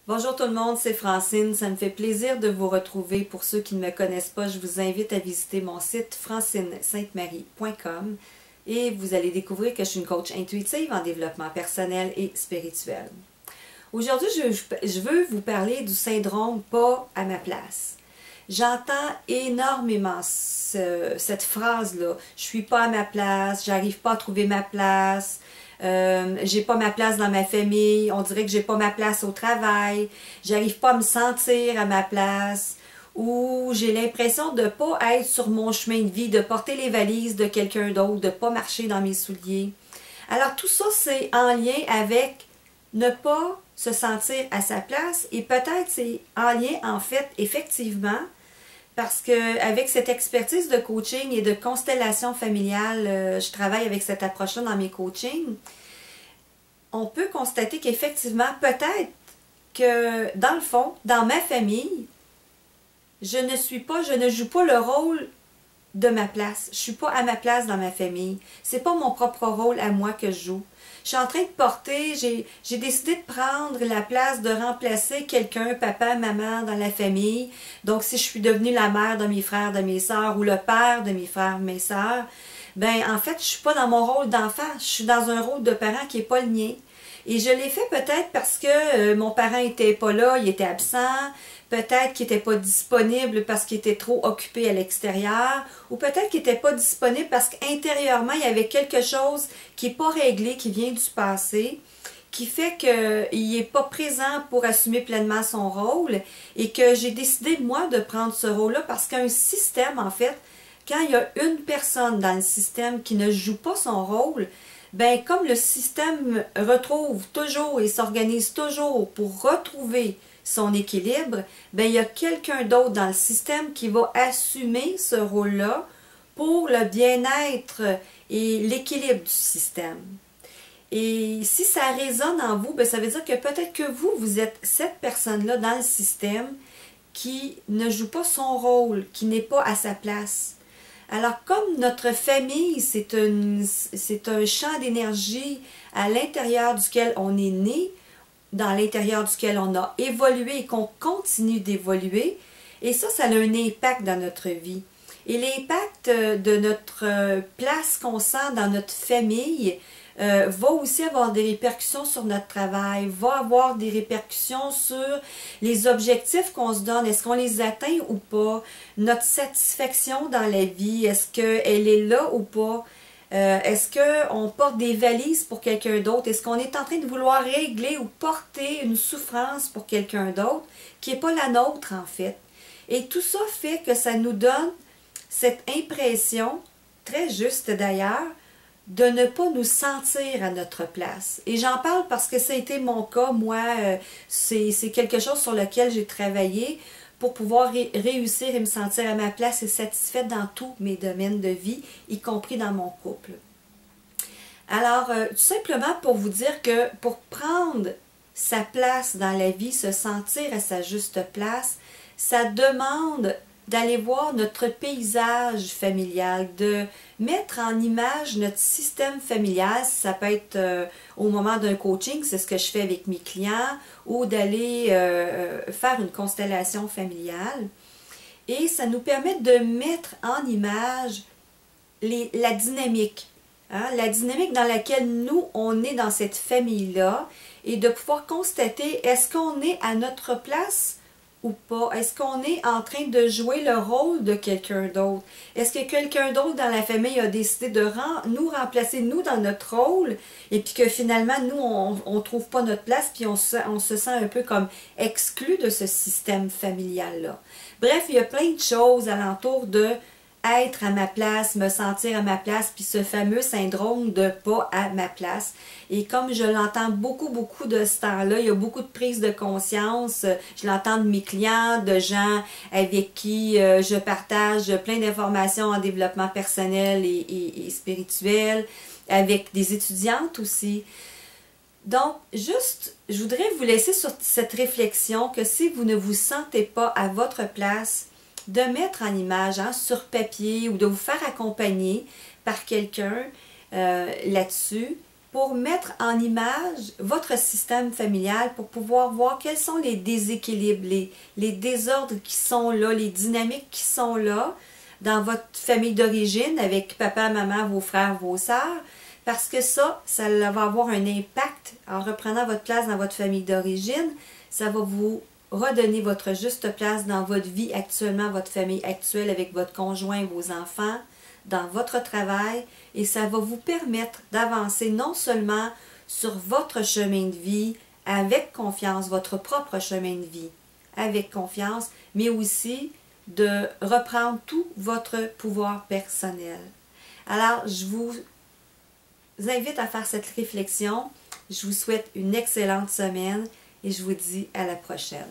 Bonjour tout le monde, c'est Francine. Ça me fait plaisir de vous retrouver. Pour ceux qui ne me connaissent pas, je vous invite à visiter mon site francinesaintemarie.com et vous allez découvrir que je suis une coach intuitive en développement personnel et spirituel. Aujourd'hui, je veux vous parler du syndrome pas à ma place. J'entends énormément cette phrase-là. Je suis pas à ma place, j'arrive pas à trouver ma place. J'ai pas ma place dans ma famille, on dirait que j'ai pas ma place au travail, j'arrive pas à me sentir à ma place, ou j'ai l'impression de pas être sur mon chemin de vie, de porter les valises de quelqu'un d'autre, de pas marcher dans mes souliers. Alors tout ça, c'est en lien avec ne pas se sentir à sa place, et peut-être c'est en lien en fait effectivement parce que avec cette expertise de coaching et de constellation familiale, je travaille avec cette approche-là dans mes coachings, on peut constater qu'effectivement, peut-être que dans le fond, dans ma famille, je ne joue pas le rôle de ma place. Je suis pas à ma place dans ma famille. C'est pas mon propre rôle à moi que je joue. Je suis en train de porter, j'ai décidé de prendre la place de remplacer quelqu'un, papa, maman, dans la famille. Donc, si je suis devenue la mère de mes frères, de mes sœurs, ou le père de mes frères, mes sœurs, ben en fait, je suis pas dans mon rôle d'enfant. Je suis dans un rôle de parent qui est pas le mien. Et je l'ai fait peut-être parce que mon parent était pas là, il était absent. Peut-être qu'il n'était pas disponible parce qu'il était trop occupé à l'extérieur, ou peut-être qu'il n'était pas disponible parce qu'intérieurement, il y avait quelque chose qui n'est pas réglé, qui vient du passé, qui fait qu'il n'est pas présent pour assumer pleinement son rôle, et que j'ai décidé, moi, de prendre ce rôle-là parce qu'un système, en fait, quand il y a une personne dans le système qui ne joue pas son rôle, ben comme le système retrouve toujours et s'organise toujours pour retrouver son équilibre, ben il y a quelqu'un d'autre dans le système qui va assumer ce rôle-là pour le bien-être et l'équilibre du système. Et si ça résonne en vous, ben ça veut dire que peut-être que vous êtes cette personne-là dans le système qui ne joue pas son rôle, qui n'est pas à sa place. Alors, comme notre famille, c'est un champ d'énergie à l'intérieur duquel on est né, dans l'intérieur duquel on a évolué et qu'on continue d'évoluer, et ça a un impact dans notre vie. Et l'impact de notre place qu'on sent dans notre famille va aussi avoir des répercussions sur notre travail, va avoir des répercussions sur les objectifs qu'on se donne, est-ce qu'on les atteint ou pas, notre satisfaction dans la vie, est-ce qu'elle est là ou pas, est-ce qu'on porte des valises pour quelqu'un d'autre, est-ce qu'on est en train de vouloir régler ou porter une souffrance pour quelqu'un d'autre qui n'est pas la nôtre en fait. Et tout ça fait que ça nous donne cette impression, très juste d'ailleurs, de ne pas nous sentir à notre place. Et j'en parle parce que ça a été mon cas. Moi, c'est quelque chose sur lequel j'ai travaillé pour pouvoir réussir et me sentir à ma place et satisfaite dans tous mes domaines de vie, y compris dans mon couple. Alors, tout simplement pour vous dire que pour prendre sa place dans la vie, se sentir à sa juste place, ça demande d'aller voir notre paysage familial, de mettre en image notre système familial, ça peut être au moment d'un coaching, c'est ce que je fais avec mes clients, ou d'aller faire une constellation familiale. Et ça nous permet de mettre en image la dynamique, hein, la dynamique dans laquelle nous, on est dans cette famille-là, et de pouvoir constater, est-ce qu'on est à notre place ou pas? Est-ce qu'on est en train de jouer le rôle de quelqu'un d'autre? Est-ce que quelqu'un d'autre dans la famille a décidé de nous remplacer, nous, dans notre rôle, et puis que finalement, nous, on ne trouve pas notre place, puis on se sent un peu comme exclu de ce système familial-là. Bref, il y a plein de choses alentour de être à ma place, me sentir à ma place, puis ce fameux syndrome de pas à ma place. Et comme je l'entends beaucoup de ce temps-là, il y a beaucoup de prise de conscience, je l'entends de mes clients, de gens avec qui je partage plein d'informations en développement personnel et spirituel, avec des étudiantes aussi. Donc, juste, je voudrais vous laisser sur cette réflexion que si vous ne vous sentez pas à votre place, de mettre en image, hein, sur papier, ou de vous faire accompagner par quelqu'un là-dessus, pour mettre en image votre système familial, pour pouvoir voir quels sont les déséquilibres, les désordres qui sont là, les dynamiques qui sont là dans votre famille d'origine, avec papa, maman, vos frères, vos sœurs, parce que ça va avoir un impact en reprenant votre place dans votre famille d'origine. Ça va vous redonner votre juste place dans votre vie actuellement, votre famille actuelle avec votre conjoint, vos enfants, dans votre travail, et ça va vous permettre d'avancer non seulement sur votre chemin de vie avec confiance, votre propre chemin de vie avec confiance, mais aussi de reprendre tout votre pouvoir personnel. Alors, je vous invite à faire cette réflexion. Je vous souhaite une excellente semaine et je vous dis à la prochaine.